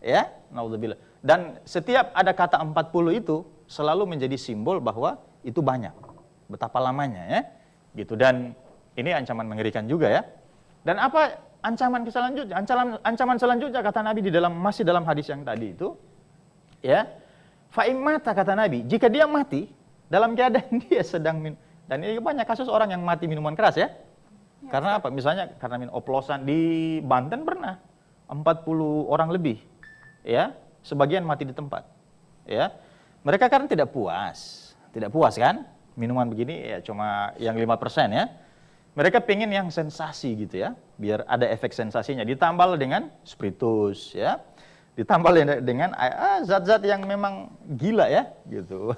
Ya, naudzubillah. Dan setiap ada kata 40 itu selalu menjadi simbol bahwa itu banyak. Betapa lamanya ya. Gitu. Dan ini ancaman mengerikan juga ya. Dan apa ancaman selanjutnya? Ancaman selanjutnya kata Nabi masih dalam hadis yang tadi itu ya. Fa immata kata Nabi, jika dia mati dalam keadaan dia sedang minum. Dan ini banyak kasus orang yang mati minuman keras ya. Karena apa? Misalnya karena minum oplosan di Banten pernah 40 orang lebih. Ya, sebagian mati di tempat. Ya. Mereka kan tidak puas kan? Minuman begini ya cuma yang 5% ya. Mereka pengen yang sensasi gitu ya, biar ada efek sensasinya. Ditambal dengan spiritus ya. Ditambal dengan zat-zat yang memang gila ya, gitu.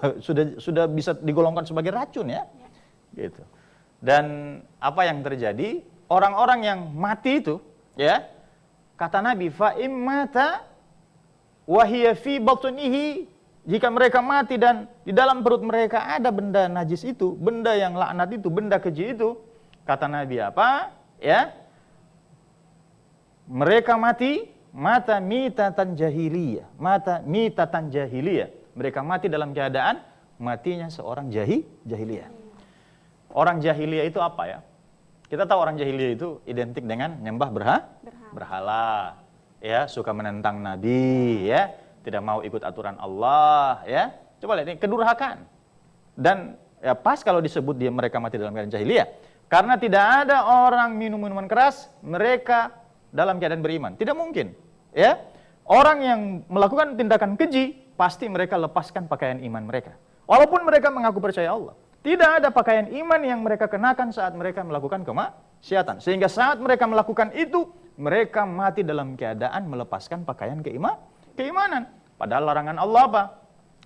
Sudah bisa digolongkan sebagai racun ya. Gitu. Dan apa yang terjadi? Orang-orang yang mati itu ya, kata Nabi fa immata wa hiya fi batnihi, jika mereka mati dan di dalam perut mereka ada benda najis itu, benda yang laknat itu, benda keji itu, kata Nabi apa? Ya. Mereka mati mata mitatan jahiliyah. Mereka mati dalam keadaan matinya seorang jahiliyah. Orang jahiliyah itu apa ya? Kita tahu orang jahiliyah itu identik dengan nyembah berhala. Ya, suka menentang Nabi, ya, tidak mau ikut aturan Allah, ya. Coba lihat ini kedurhakaan. Dan ya pas kalau disebut mereka mati dalam keadaan jahiliyah, karena tidak ada orang minum minuman keras, mereka dalam keadaan beriman. Tidak mungkin, ya. Orang yang melakukan tindakan keji, pasti mereka lepaskan pakaian iman mereka. Walaupun mereka mengaku percaya Allah, tidak ada pakaian iman yang mereka kenakan saat mereka melakukan kemaksiatan. Sehingga saat mereka melakukan itu, mereka mati dalam keadaan melepaskan pakaian keimanan. Padahal larangan Allah apa?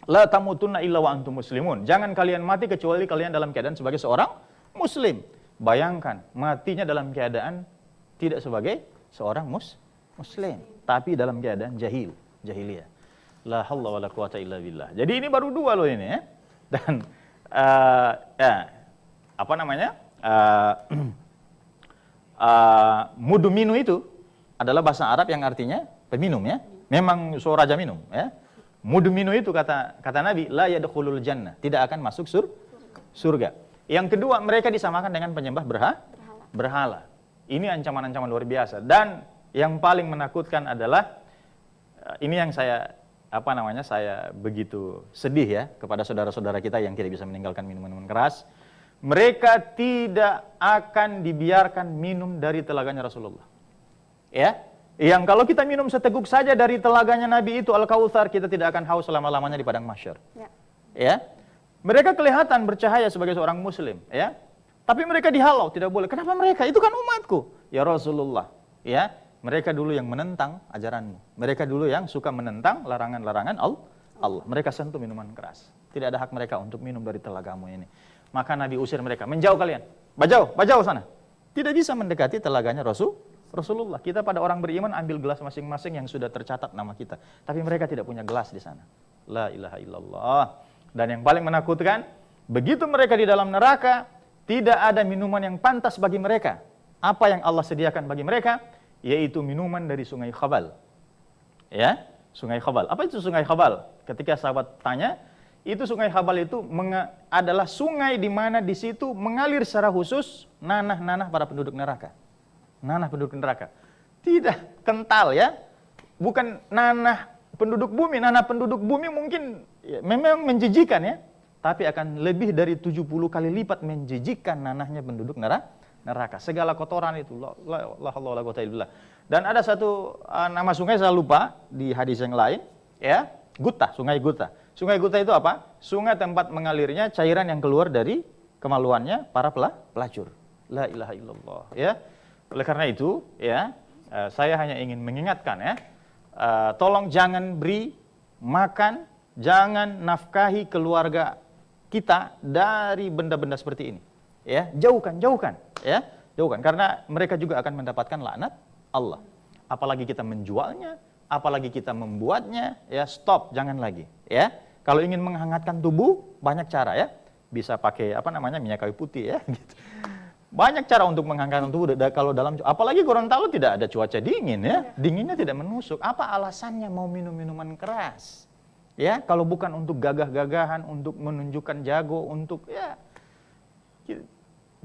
La tamutunna illa wa antum muslimun. Jangan kalian mati kecuali kalian dalam keadaan sebagai seorang muslim. Bayangkan, matinya dalam keadaan tidak sebagai seorang muslim, tapi dalam keadaan jahiliyah. La haula wala quwata illa billah. Jadi ini baru dua loh ini ya. Dan apa namanya? Muduminu itu adalah bahasa Arab yang artinya peminum ya. Memang seorang raja minum ya. Muduminu itu kata Nabi la yadkhulul jannah, tidak akan masuk surga. Yang kedua, mereka disamakan dengan penyembah berhala. Ini ancaman-ancaman luar biasa. Dan yang paling menakutkan adalah ini yang saya saya begitu sedih ya kepada saudara-saudara kita yang tidak bisa meninggalkan minuman keras. Mereka tidak akan dibiarkan minum dari telaganya Rasulullah. Ya, yang kalau kita minum seteguk saja dari telaganya Nabi itu Al-Kautsar, kita tidak akan haus selama-lamanya di padang mahsyar. Ya. Mereka kelihatan bercahaya sebagai seorang muslim, ya. Tapi mereka dihalau, tidak boleh. Kenapa mereka? Itu kan umatku. Ya Rasulullah, ya. Mereka dulu yang menentang ajaranmu. Mereka dulu yang suka menentang larangan-larangan Allah. Mereka sentuh minuman keras. Tidak ada hak mereka untuk minum dari telagamu ini. Maka Nabi usir mereka, menjauh kalian. Bajau sana. Tidak bisa mendekati telaganya Rasulullah. Kita pada orang beriman ambil gelas masing-masing yang sudah tercatat nama kita. Tapi mereka tidak punya gelas di sana. La ilaha illallah. Dan yang paling menakutkan, begitu mereka di dalam neraka, tidak ada minuman yang pantas bagi mereka. Apa yang Allah sediakan bagi mereka? Yaitu minuman dari sungai Khabal. Ya, sungai Khabal. Apa itu sungai Khabal? Ketika sahabat tanya, itu sungai Khabal itu adalah sungai di mana di situ mengalir secara khusus nanah-nanah para penduduk neraka. Nanah penduduk neraka. Tidak kental ya. Bukan nanah penduduk bumi. Nanah penduduk bumi mungkin ya, memang menjijikan ya. Tapi akan lebih dari 70 kali lipat menjijikan nanahnya penduduk neraka. Segala kotoran itu. Dan ada satu nama sungai saya lupa di hadis yang lain. Ya, Guta, sungai Guta. Sungai Guta itu apa? Sungai tempat mengalirnya cairan yang keluar dari kemaluannya para pelacur. La ilaha illallah ya. Oleh karena itu ya, saya hanya ingin mengingatkan ya, tolong jangan beri makan, jangan nafkahi keluarga kita dari benda-benda seperti ini. Ya, jauhkan ya, jauhkan karena mereka juga akan mendapatkan laknat Allah. Apalagi kita menjualnya, apalagi kita membuatnya, ya stop, jangan lagi ya. Kalau ingin menghangatkan tubuh, banyak cara ya. Bisa pakai minyak kayu putih ya gitu. Banyak cara untuk menghangatkan tubuh kalau dalam, apalagi Gorontalo tidak ada cuaca dingin ya. Dinginnya tidak menusuk. Apa alasannya mau minum minuman keras? Ya, kalau bukan untuk gagah-gagahan, untuk menunjukkan jago, untuk ya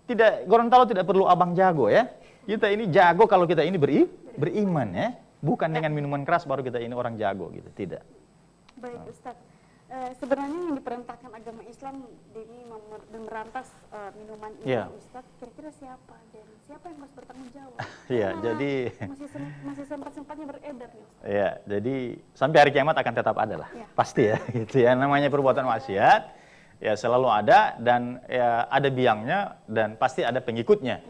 tidak, Gorontalo tidak perlu abang jago ya. Kita ini jago kalau kita ini beriman ya. Bukan dengan minuman keras baru kita ini orang jago gitu, tidak.
Baik Ustaz. Sebenarnya yang diperintahkan agama Islam ini memberantas minuman ini, Ustaz, kira-kira siapa dan siapa yang harus bertanggung jawab?
Iya, jadi
masih sempat-sempatnya beredar nih, Ustaz.
Iya, jadi sampai hari kiamat akan tetap ada lah, pasti ya, gitu ya. Namanya perbuatan maksiat, ya selalu ada dan ya ada biangnya dan pasti ada pengikutnya.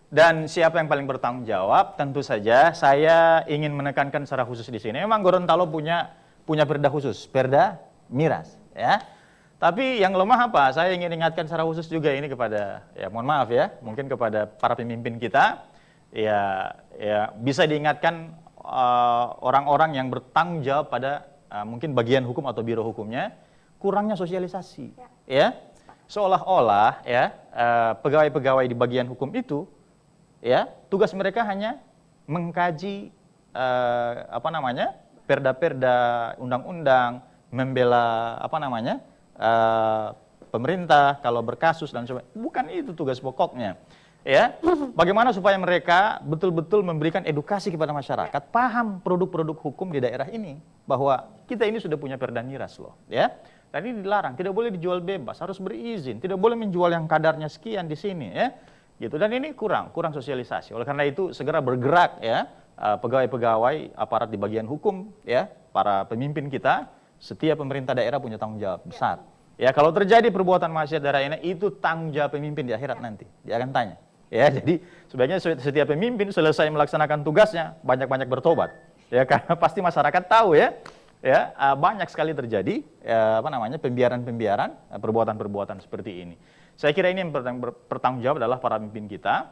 Dan siapa yang paling bertanggung jawab? Tentu saja saya ingin menekankan secara khusus di sini. Memang Gorontalo punya perda khusus, perda miras ya. Tapi yang lemah apa? Saya ingin ingatkan secara khusus juga ini kepada, ya mohon maaf ya, mungkin kepada para pemimpin kita, ya bisa diingatkan orang-orang yang bertanggung jawab pada mungkin bagian hukum atau biro hukumnya, kurangnya sosialisasi ya. Seolah-olah ya pegawai-pegawai di bagian hukum itu ya tugas mereka hanya mengkaji perda-perda, undang-undang, membela pemerintah kalau berkasus dan sebagainya. Bukan itu tugas pokoknya. Ya, bagaimana supaya mereka betul-betul memberikan edukasi kepada masyarakat, paham produk-produk hukum di daerah ini, bahwa kita ini sudah punya perda miras loh, ya. Dan ini dilarang, tidak boleh dijual bebas, harus berizin, tidak boleh menjual yang kadarnya sekian di sini, ya. Gitu. Dan ini kurang sosialisasi. Oleh karena itu segera bergerak ya, pegawai-pegawai aparat di bagian hukum, ya, para pemimpin kita. Setiap pemerintah daerah punya tanggung jawab besar. Ya, kalau terjadi perbuatan maksiat daerah ini, itu tanggung jawab pemimpin di akhirat nanti. Dia akan tanya. Ya, jadi sebaiknya setiap pemimpin selesai melaksanakan tugasnya, banyak-banyak bertobat. Ya, karena pasti masyarakat tahu ya. Ya, banyak sekali terjadi pembiaran-pembiaran, perbuatan-perbuatan seperti ini. Saya kira ini yang bertanggung jawab adalah para pemimpin kita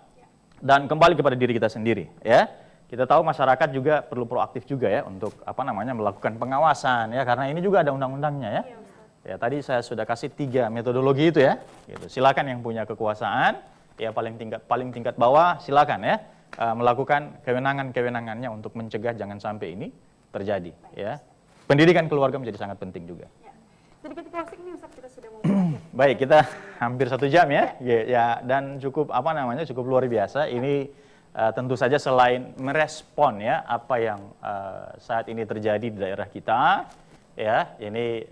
dan kembali kepada diri kita sendiri, ya. Kita tahu masyarakat juga perlu proaktif juga ya untuk melakukan pengawasan ya, karena ini juga ada undang-undangnya ya. Ya, tadi saya sudah kasih 3 metodologi itu ya. Gitu. Silakan yang punya kekuasaan, ya paling tingkat bawah silakan ya melakukan kewenangannya untuk mencegah jangan sampai ini terjadi. Ya, pendidikan keluarga menjadi sangat penting juga.
Ya. Sedikit closing nih Ustaz, kita sudah mau berakhir.
Baik, kita hampir 1 jam ya. Ya, dan cukup cukup luar biasa. Ini tentu saja selain merespon ya apa yang saat ini terjadi di daerah kita. Ya, ini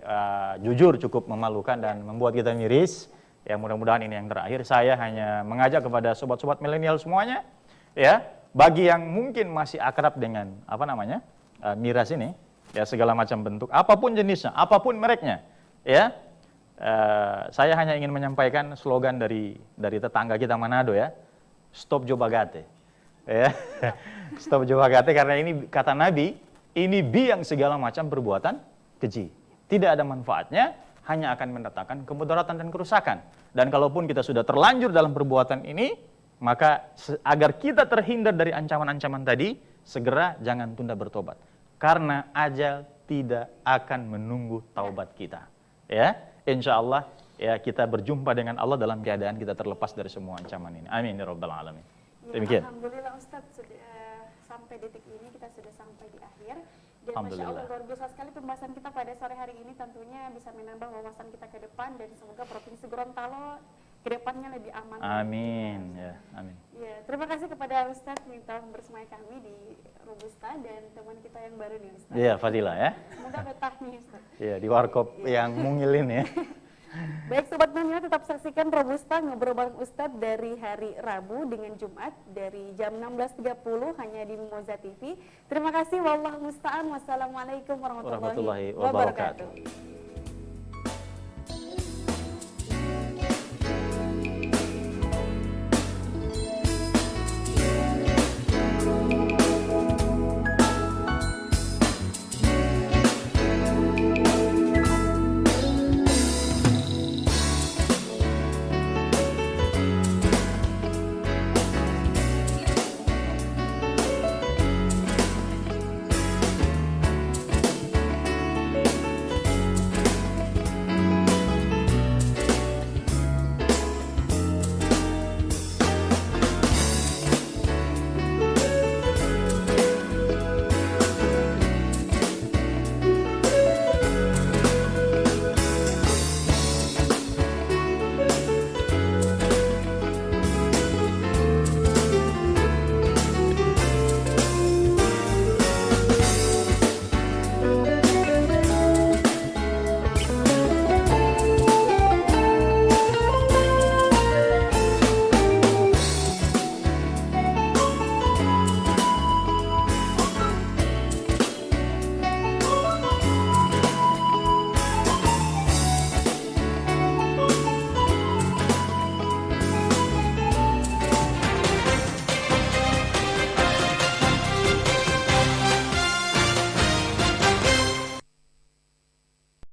jujur cukup memalukan dan membuat kita miris. Ya, mudah-mudahan ini yang terakhir. Saya hanya mengajak kepada sobat-sobat milenial semuanya, ya, bagi yang mungkin masih akrab dengan miras ini, ya segala macam bentuk, apapun jenisnya, apapun mereknya, ya. Saya hanya ingin menyampaikan slogan dari tetangga kita Manado ya, stop jobagate, ya, stop jobagate karena ini kata Nabi, ini biang segala macam perbuatan keji. Tidak ada manfaatnya, hanya akan mendatangkan kemudaratan dan kerusakan. Dan kalaupun kita sudah terlanjur dalam perbuatan ini, maka agar kita terhindar dari ancaman-ancaman tadi, segera jangan tunda bertobat. Karena ajal tidak akan menunggu taubat kita. Ya, insya Allah ya kita berjumpa dengan Allah dalam keadaan kita terlepas dari semua ancaman ini. Amin ya rabbal alamin. Demikian.
Alhamdulillah Ustadz, sampai detik ini kita sudah sampai di akhir. Dan Masya Allah luar biasa sekali pembahasan kita pada sore hari ini, tentunya bisa menambah wawasan kita ke depan dan semoga Provinsi Gorontalo ke depannya lebih aman.
Amin. Ya, amin.
Ya, terima kasih kepada Ustadz yang telah bersama kami di Robusta dan teman kita yang baru nih Ustadz.
Iya, Fadila ya.
Semoga betah nih Ustadz.
Iya, di warkop yang mungilin ya.
Baik Sobat Milenial, tetap saksikan Robusta ngobrol bareng Ustadz dari hari Rabu dengan Jumat dari jam 16.30 hanya di Mimoza TV. Terima kasih, wallahu musta'an. Wassalamualaikum warahmatullahi wabarakatuh.